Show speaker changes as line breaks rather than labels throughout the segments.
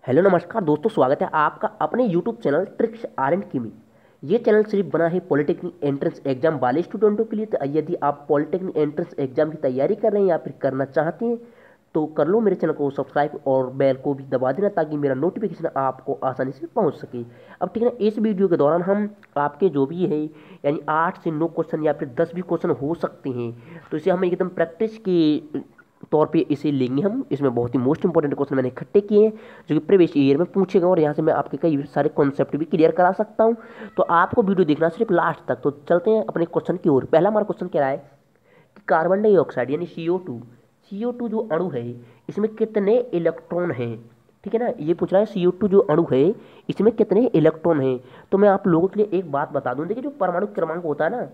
Hello नमस्कार दोस्तों, स्वागत है आपका अपने YouTube channel tricks R and की में। ये चैनल सिर्फ बना है पॉलिटेक्निक एंट्रेंस एग्जाम वाले स्टूडेंटों के लिए। तो यदि आप पॉलिटेक्निक एंट्रेंस एग्जाम की तैयारी कर रहे हैं या फिर करना चाहते हैं तो कर लो मेरे चैनल को सब्सक्राइब और बेल को भी दबा देना, ताकि मेरा नोटिफिकेशन आपको आसानी से पहुंच सके। अब ठीक है ना, इस वीडियो के दौरान हम आपके जो भी है यानी 8 से 9 क्वेश्चन या फिर 10 भी क्वेश्चन हो सकते हैं, तो इसे हम एकदम प्रैक्टिस के तौर पे इसे लेंगे। हम इसमें बहुत ही मोस्ट इंपॉर्टेंट क्वेश्चन मैंने इकट्ठे किए हैं जो कि प्रीवियस ईयर में पूछे गए, और यहाँ से मैं आपके कई सारे कॉन्सेप्ट भी क्लियर करा सकता हूँ। तो आपको वीडियो देखना सिर्फ लास्ट तक। तो चलते हैं अपने क्वेश्चन की ओर। पहला हमारा क्वेश्चन क्या है कि कार्बन डाइऑक्साइड यानी CO2 जो अणु है इसमें कितने इलेक्ट्रॉन हैं। ठीक है ना, ये पूछ रहा है CO2 जो अणु है इसमें कितने इलेक्ट्रॉन हैं। तो मैं आप लोगों के लिए एक बात बता दूं, देखिए जो परमाणु क्रमांक होता है ना,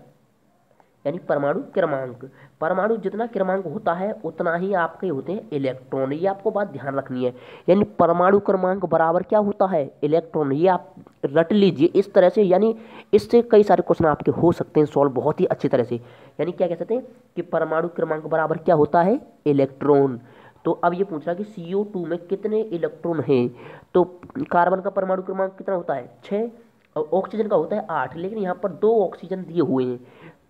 यानी परमाणु क्रमांक, परमाणु जितना क्रमांक होता है उतना ही आपके होते हैं इलेक्ट्रॉन। ये आपको बात ध्यान रखनी है, यानी परमाणु क्रमांक बराबर क्या होता है, इलेक्ट्रॉन। ये आप रट लीजिए इस तरह से, यानी इससे कई सारे क्वेश्चन आपके हो सकते हैं सॉल्व बहुत ही अच्छी तरह से। यानी क्या कह सकते हैं कि परमाणु क्रमांक बराबर क्या होता है, इलेक्ट्रॉन। तो अब ये पूछ रहा है कि CO2 में कितने इलेक्ट्रॉन हैं। तो कार्बन का परमाणु क्रमांक कितना होता है, 6, और ऑक्सीजन का होता है 8, लेकिन यहाँ पर 2 ऑक्सीजन दिए हुए हैं।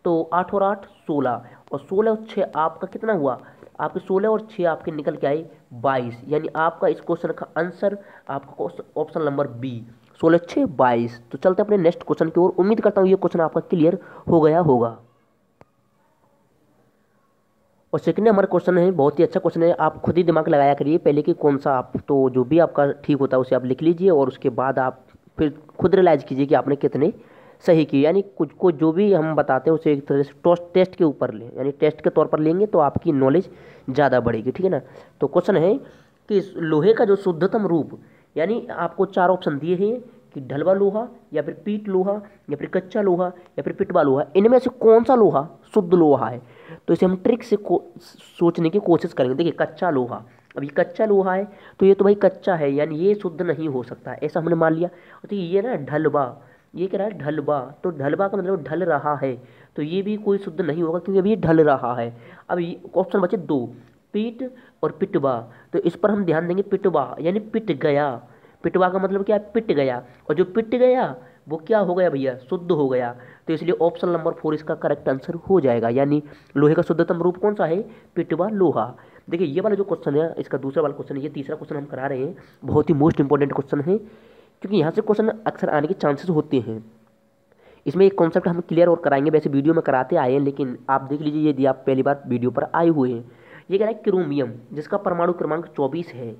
तो 8 और 8 16, और 16 और 6 आपका कितना हुआ, आपके 16 और 6 आपके निकल के आए 22। यानी आपका इस क्वेश्चन का आंसर आपका ऑप्शन नंबर बी, 16 6 22। तो चलते अपने नेक्स्ट क्वेश्चन की ओर। उम्मीद करता हूँ ये क्वेश्चन आपका क्लियर हो गया होगा। और सेकंड हमारा क्वेश्चन है, बहुत ही अच्छा क्वेश्चन है, आप खुद ही दिमाग लगाया करिए पहले कि कौन सा आप, तो जो भी आपका ठीक होता है उसे आप लिख लीजिए, और उसके बाद आप फिर खुद रियलाइज कीजिए कि आपने कितने सही किए। यानी कुछ को जो भी हम बताते हैं उसे एक तरह से टेस्ट के ऊपर लें, यानी टेस्ट के तौर पर लेंगे तो आपकी नॉलेज ज़्यादा बढ़ेगी। ठीक है ना। तो क्वेश्चन है कि इस लोहे का जो शुद्धतम रूप, यानी आपको 4 ऑप्शन दिए हैं कि ढलवा लोहा या फिर पीट लोहा या फिर कच्चा लोहा या फिर पिटवा लोहा, इनमें से कौन सा लोहा शुद्ध लोहा है। तो इसे हम ट्रिक से सोचने की कोशिश करेंगे। देखिए कच्चा लोहा, अब ये कच्चा लोहा है तो ये तो भाई कच्चा है, यानी ये शुद्ध नहीं हो सकता, ऐसा हमने मान लिया। तो ये ना ढलवा, ये कह रहा है ढलवा, तो ढलवा का मतलब ढल रहा है, तो ये भी कोई शुद्ध नहीं होगा क्योंकि अभी ये ढल रहा है। अब ऑप्शन बचे 2, पीट और पिटवा। तो इस पर हम ध्यान देंगे, पिटवा यानी पिट गया, पिटवा का मतलब क्या है, पिट गया, और जो पिट गया वो क्या हो गया भैया, शुद्ध हो गया। तो इसलिए ऑप्शन नंबर 4 इसका करेक्ट आंसर हो जाएगा, यानी लोहे का शुद्धतम रूप कौन सा है, पिटवा लोहा। देखिए ये वाला जो क्वेश्चन है इसका दूसरा वाला क्वेश्चन है, ये तीसरा क्वेश्चन हम करा रहे हैं, बहुत ही मोस्ट इंपॉर्टेंट क्वेश्चन है क्योंकि यहाँ से क्वेश्चन अक्सर आने के चांसेस होते हैं। इसमें एक कॉन्सेप्ट हम क्लियर और कराएंगे, वैसे वीडियो में कराते आए हैं लेकिन आप देख लीजिए यदि आप पहली बार वीडियो पर आए हुए हैं। ये कह रहा है क्रोमियम जिसका परमाणु क्रमांक 24 है,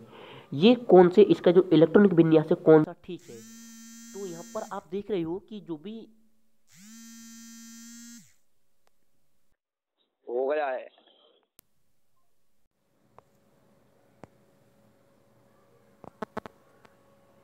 ये कौन से, इसका जो इलेक्ट्रॉनिक विन्यास है कौन सा ठीक है। तो यहाँ पर आप देख रहे हो कि जो भी
हो गया है।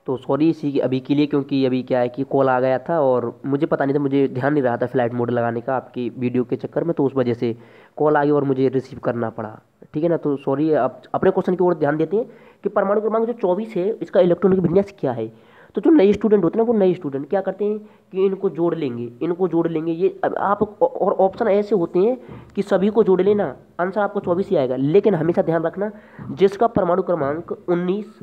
तो सॉरी इसी अभी के लिए, क्योंकि अभी क्या है कि कॉल आ गया था और मुझे पता नहीं था, मुझे ध्यान नहीं रहा था फ्लाइट मोड लगाने का आपकी वीडियो के चक्कर में, तो उस वजह से कॉल आ गई और मुझे रिसीव करना पड़ा। ठीक है ना। तो सॉरी, अब अपने क्वेश्चन की ओर ध्यान देते हैं कि परमाणु क्रमांक जो 24 है इसका इलेक्ट्रॉनिक विन्यास क्या है। तो जो नए स्टूडेंट होते हैं ना, वो नए स्टूडेंट क्या करते हैं कि इनको जोड़ लेंगे, इनको जोड़ लेंगे। ये अब आप, और ऑप्शन ऐसे होते हैं कि सभी को जोड़ लेना, आंसर आपको 24 ही आएगा। लेकिन हमेशा ध्यान रखना जिसका परमाणु क्रमांक 19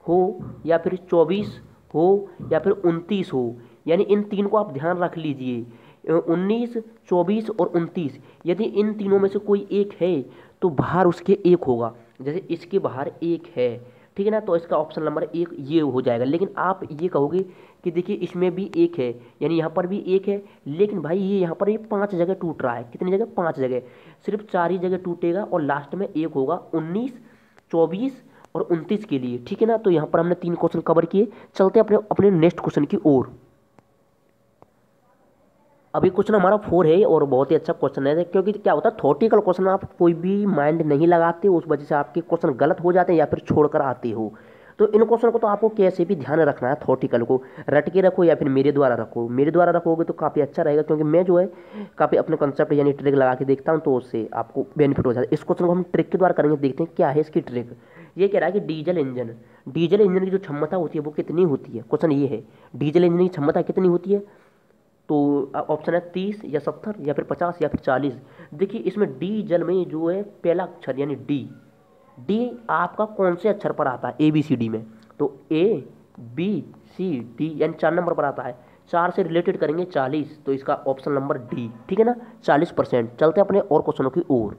हो या फिर 24 हो या फिर 29 हो, यानी इन तीन को आप ध्यान रख लीजिए, 19 24 और 29। यदि इन तीनों में से कोई एक है तो बाहर उसके एक होगा, जैसे इसके बाहर एक है। ठीक है ना, तो इसका ऑप्शन नंबर 1 ये हो जाएगा। लेकिन आप ये कहोगे कि देखिए इसमें भी एक है, यानी यहाँ पर भी एक है, लेकिन भाई ये यहाँ पर ये 5 जगह टूट रहा है। कितनी जगह, 5 जगह, सिर्फ 4 ही जगह टूटेगा और लास्ट में एक होगा 19 24 और 29 के लिए। ठीक है ना। तो यहाँ पर हमने 3 क्वेश्चन कवर किए। चलते हैं अपने अपने नेक्स्ट क्वेश्चन की ओर। अभी क्वेश्चन हमारा 4 है और बहुत ही अच्छा क्वेश्चन है, क्योंकि क्या होता है थ्योरेटिकल क्वेश्चन आप कोई भी माइंड नहीं लगाते, उस वजह से आपके क्वेश्चन गलत हो जाते हैं या फिर छोड़कर आते हो। तो इन क्वेश्चन को तो आपको कैसे भी ध्यान रखना है, थ्योरेटिकल को रट के रखो या फिर मेरे द्वारा रखो। मेरे द्वारा रखोगे तो काफ़ी अच्छा रहेगा, क्योंकि मैं जो है काफ़ी अपने कंसेप्ट यानी ट्रिक लगा के देखता हूँ, तो उससे आपको बेनिफिट हो जाता है। इस क्वेश्चन को हम ट्रिक के द्वारा करेंगे, देखते हैं क्या है इसकी ट्रिक। ये कह रहा है कि डीजल इंजन की जो क्षमता होती है वो कितनी होती है। क्वेश्चन ये है डीजल इंजन की क्षमता कितनी होती है। तो ऑप्शन है 30 या 70 या फिर 50 या फिर 40। देखिए इसमें डीजल में जो है पहला अक्षर यानी डी, डी आपका कौन से अक्षर पर आता है ABCD में। तो ए बी सी डी यानी 4 नंबर पर आता है। 4 से रिलेटेड करेंगे 40, तो इसका ऑप्शन नंबर डी, ठीक है ना, 40%। चलते हैं अपने और क्वेश्चनों की ओर।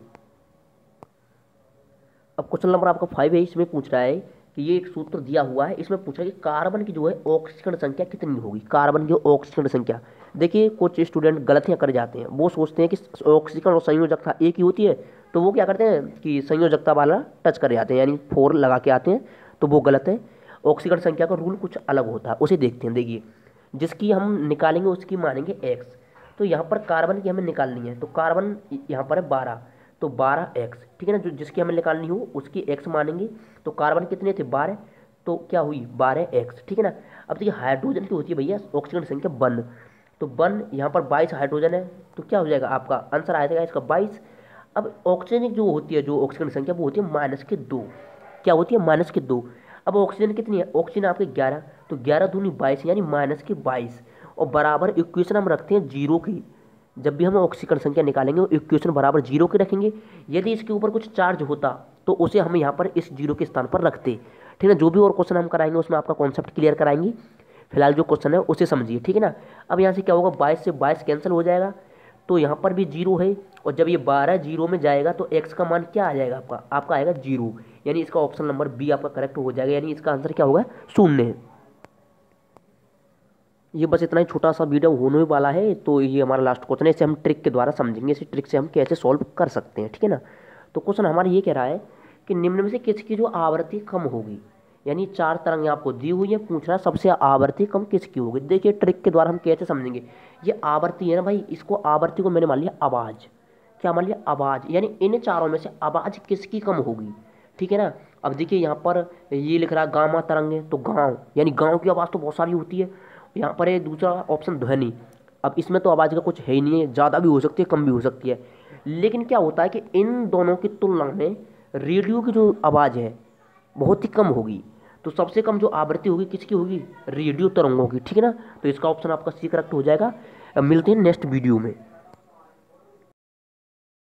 अब क्वेश्चन नंबर आपका 5 है, इसमें पूछ रहा है कि ये एक सूत्र दिया हुआ है, इसमें पूछा है कि कार्बन की जो है ऑक्सीकरण संख्या कितनी होगी, कार्बन की ऑक्सीकरण संख्या। देखिए कुछ स्टूडेंट गलतियां कर जाते हैं, वो सोचते हैं कि ऑक्सीकरण और संयोजकता एक ही होती है, तो वो क्या करते हैं कि संयोजकता वाला टच कर जाते हैं, यानी 4 लगा के आते हैं, तो वो गलत है। ऑक्सीकरण संख्या का रूल कुछ अलग होता है, उसे देखते हैं। देखिए जिसकी हम निकालेंगे उसकी मानेंगे x, तो यहाँ पर कार्बन की हमें निकालनी है, तो कार्बन यहाँ पर है 12, तो 12x, ठीक है ना, जो जिसकी हमें निकालनी हो उसकी x मानेंगे। तो कार्बन कितने थे 12, तो क्या हुई 12x, ठीक है ना। अब देखिए हाइड्रोजन की होती है भैया ऑक्सीजन संख्या 1, तो 1 यहाँ पर 22 हाइड्रोजन है, तो क्या हो जाएगा आपका आंसर आ जाएगा इसका 22। अब ऑक्सीजन जो होती है, जो ऑक्सीजन संख्या वो होती है -2, क्या होती है -2। अब ऑक्सीजन कितनी है, ऑक्सीजन आपके 11, तो 11 दूनी 22 यानी -22, और बराबर इक्वेशन हम रखते हैं 0 की। जब भी हम ऑक्सीकरण संख्या निकालेंगे इक्वेशन बराबर 0 के रखेंगे। यदि इसके ऊपर कुछ चार्ज होता तो उसे हम यहाँ पर इस 0 के स्थान पर रखते, ठीक है। जो भी और क्वेश्चन हम कराएंगे उसमें आपका कॉन्सेप्ट क्लियर कराएंगे, फिलहाल जो क्वेश्चन है उसे समझिए, ठीक है ना। अब यहाँ से क्या होगा, 22 से 22 कैंसिल हो जाएगा, तो यहाँ पर भी 0 है, और जब ये 12 0 में जाएगा तो x का मान क्या आ जाएगा आपका आएगा 0, यानी इसका ऑप्शन नंबर बी आपका करेक्ट हो जाएगा, यानी इसका आंसर क्या होगा 0 है। ये बस इतना ही छोटा सा वीडियो होने वाला है, तो ये हमारा लास्ट क्वेश्चन है, इसे हम ट्रिक के द्वारा समझेंगे, इसी ट्रिक से हम कैसे सॉल्व कर सकते हैं, ठीक है ना। तो क्वेश्चन हमारा ये कह रहा है कि निम्न में से किसकी जो आवृत्ति कम होगी, यानी 4 तरंगें आपको दी हुई है, पूछ रहा है सबसे आवृत्ति कम किसकी होगी। देखिए ट्रिक के द्वारा हम कैसे समझेंगे। ये आवृत्ति है ना भाई, इसको आवृत्ति को मैंने मान लिया आवाज़, क्या मान लिया आवाज़, यानी इन चारों में से आवाज़ किसकी कम होगी, ठीक है ना। अब देखिए यहाँ पर ये लिख रहा है गामा तरंगे, तो गाँव यानी गाँव की आवाज़ तो बहुत सारी होती है। यहाँ पर है दूसरा ऑप्शन ध्वनि, अब इसमें तो आवाज़ का कुछ है ही नहीं है, ज़्यादा भी हो सकती है कम भी हो सकती है, लेकिन क्या होता है कि इन दोनों की तुलना में रेडियो की जो आवाज़ है बहुत ही कम होगी, तो सबसे कम जो आवृत्ति होगी किसकी होगी, रेडियो तरंगों की, ठीक है ना। तो इसका ऑप्शन आपका सी करेक्ट हो जाएगा। अब मिलते हैं नेक्स्ट वीडियो में।